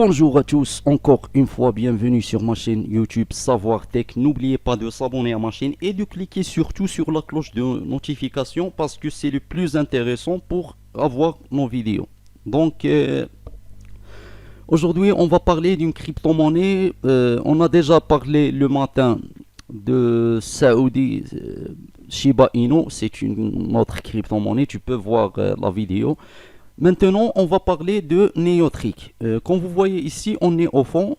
Bonjour à tous, encore une fois, bienvenue sur ma chaîne YouTube Savoir Tech. N'oubliez pas de s'abonner à ma chaîne et de cliquer surtout sur la cloche de notification parce que c'est le plus intéressant pour avoir nos vidéos. Donc, aujourd'hui, on va parler d'une crypto-monnaie. On a déjà parlé le matin de Saudi Shiba Inu, c'est une autre crypto-monnaie, tu peux voir la vidéo. Maintenant, on va parler de Neotric. Comme vous voyez ici, on est au fond.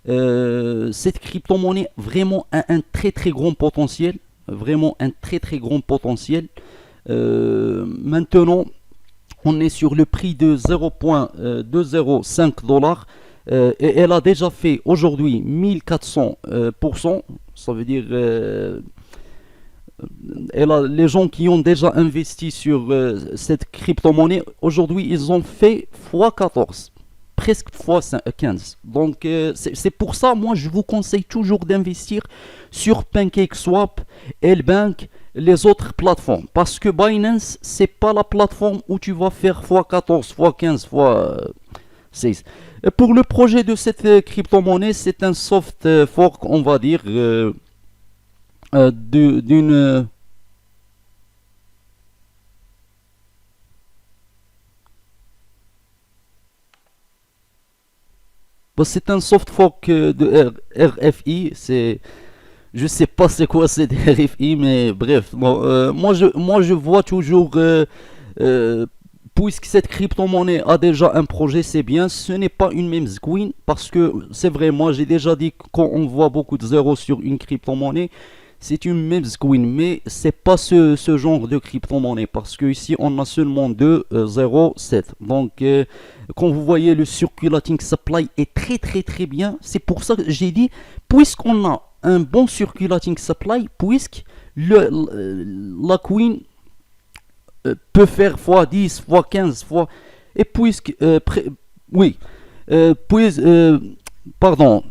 Cette crypto-monnaie vraiment a un très très grand potentiel. Vraiment un très très grand potentiel. Maintenant, on est sur le prix de 0,205 dollars. Et elle a déjà fait aujourd'hui 1400%. Ça veut dire... les gens qui ont déjà investi sur cette crypto-monnaie, aujourd'hui, ils ont fait x14, presque x15. Donc, c'est pour ça, moi, je vous conseille toujours d'investir sur PancakeSwap, L-Bank, les autres plateformes. Parce que Binance, c'est pas la plateforme où tu vas faire x14, x15, x16. Pour le projet de cette crypto-monnaie, c'est un soft fork, on va dire, d'une c'est un soft fork de RFI. Je sais pas c'est quoi c'est RFI, mais bref, bon, moi je vois toujours puisque cette crypto-monnaie a déjà un projet, c'est bien. Ce n'est pas une meme coin parce que c'est vrai, moi j'ai déjà dit que quand on voit beaucoup de zéros sur une crypto-monnaie, c'est une meme coin, mais c'est pas ce genre de crypto-monnaie parce que ici on a seulement 2,07. Donc, quand vous voyez, le circulating supply est très très très bien. C'est pour ça que j'ai dit, puisqu'on a un bon circulating supply, puisque la coin peut faire x10, x15, et puisque oui, pardon.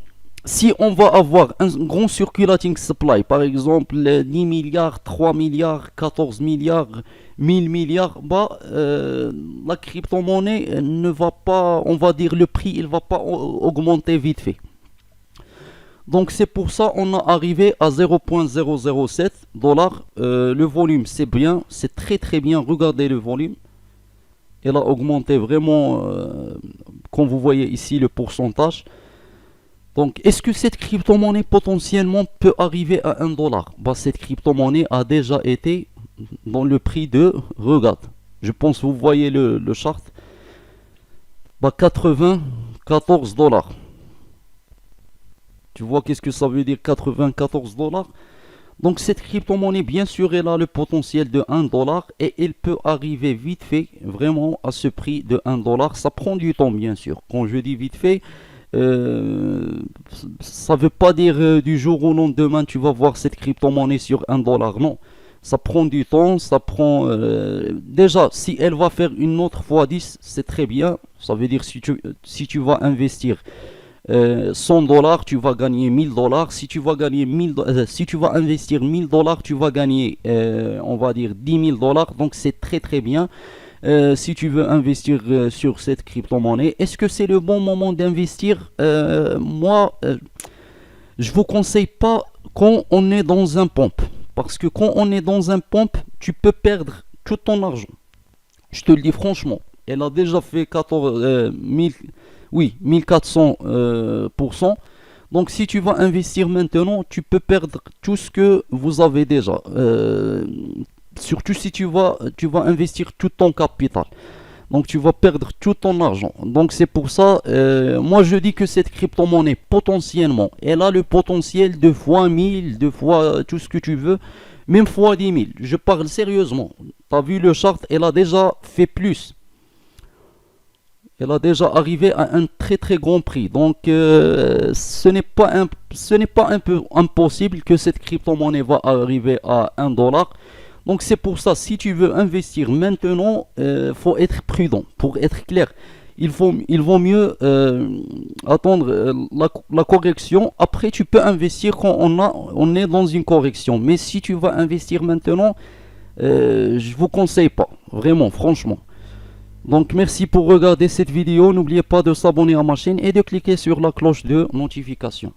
Si on va avoir un grand circulating supply, par exemple 10 milliards, 3 milliards, 14 milliards, 1000 milliards, la crypto-monnaie ne va pas, on va dire le prix, il va pas augmenter vite fait. Donc c'est pour ça on a arrivé à 0,007 dollars. Le volume c'est bien, c'est très très bien. Regardez le volume. Il a augmenté vraiment, comme vous voyez ici le pourcentage. Donc, est-ce que cette crypto-monnaie potentiellement peut arriver à 1 dollar? Cette crypto-monnaie a déjà été dans le prix de, regarde, je pense que vous voyez le chart, 94 dollars. Tu vois qu'est-ce que ça veut dire 94 dollars? Donc cette crypto-monnaie, bien sûr, elle a le potentiel de 1 dollar et elle peut arriver vite fait, vraiment à ce prix de 1 dollar. Ça prend du temps, bien sûr. Quand je dis vite fait, ça veut pas dire du jour au lendemain tu vas voir cette crypto-monnaie sur 1 dollar. Non, ça prend du temps, ça prend déjà si elle va faire une autre fois 10, c'est très bien. Ça veut dire si tu vas investir 100 dollars, tu vas gagner 1000 dollars. Si tu vas gagner si tu vas investir 1000 dollars, tu vas gagner on va dire 10 000 dollars. Donc c'est très très bien. Si tu veux investir sur cette crypto-monnaie, est-ce que c'est le bon moment d'investir? Moi, je vous conseille pas quand on est dans un pump. Parce que quand on est dans un pump, tu peux perdre tout ton argent. Je te le dis franchement. Elle a déjà fait 1400%. Donc si tu vas investir maintenant, tu peux perdre tout ce que vous avez déjà. Surtout si tu vas investir tout ton capital. Donc tu vas perdre tout ton argent. Donc c'est pour ça, moi je dis que cette crypto-monnaie, potentiellement, elle a le potentiel de fois 1000, de fois tout ce que tu veux, même fois 10 000. Je parle sérieusement. Tu as vu le chart, elle a déjà fait plus. Elle a déjà arrivé à un très très grand prix. Donc ce n'est pas un peu impossible que cette crypto-monnaie va arriver à 1 dollar. Donc c'est pour ça, si tu veux investir maintenant, faut être prudent. Pour être clair, il vaut mieux attendre la correction. Après, tu peux investir quand on est dans une correction. Mais si tu vas investir maintenant, je vous conseille pas. Vraiment, franchement. Donc merci pour regarder cette vidéo. N'oubliez pas de s'abonner à ma chaîne et de cliquer sur la cloche de notification.